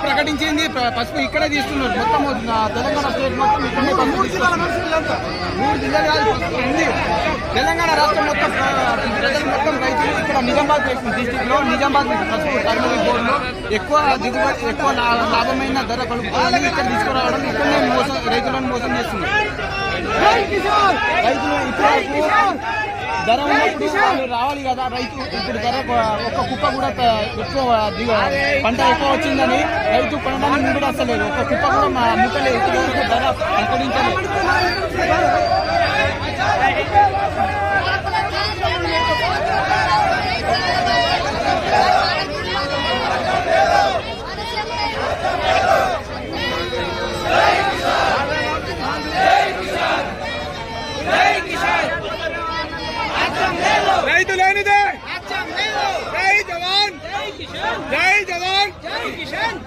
ప్రకటించింది పసుపు ఇక్కడే తీస్తున్నారు మొత్తం తెలంగాణ స్టేట్ మొత్తం ఇక్కడే పసుపు 3 జిల్లాలు కాదు పసుపు ఉంది తెలంగాణ రాష్ట్రం మొత్తం ప్రజలు మొత్తం రైతులు ఇక్కడ నిజామాబాద్ డిస్టిక్ లో నిజామాబాద్ పసుపు టర్మరిక్ బోర్డులో ఎక్కువ లాభమైన ధర కలుపుకోవాలని ఇక్కడ తీసుకురావడం ఇక్కడనే రైతులను మోసం చేస్తున్నారు. రైతులు ఇప్పుడు ధర ఉన్నప్పుడు వాళ్ళు రావాలి కదా రైతు ఇప్పుడు ధర ఒక కుప్ప కూడా ఎక్కువ పంట ఎక్కువ వచ్చిందని రైతు కొనడానికి ముందు కూడా వస్తలేదు. ఒక కుప్ప కూడా మా అమ్ముతలేదు ఇప్పుడు ధర ప్రకటించలేదు. రైతు లేనిదే జై జవాన్ జై జవాన్ జై కిసాన్.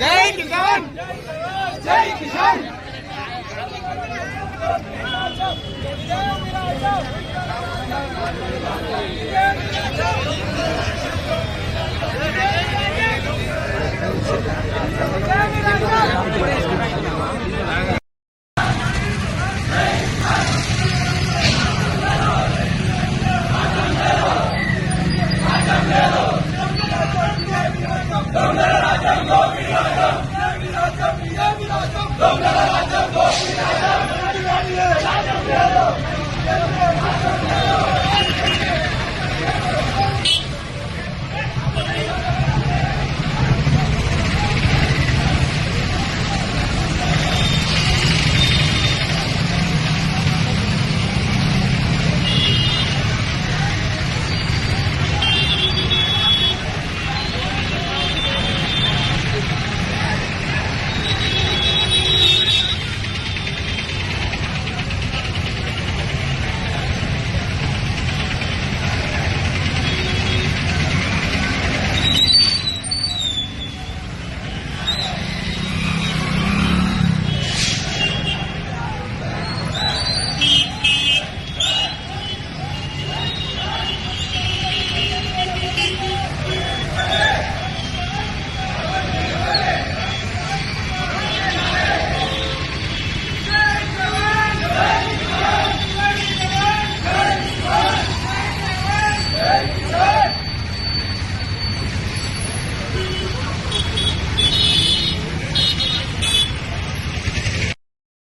జై కిసాన్ జై కిసాన్. దొంగల రాజ్యం గోపిరాజం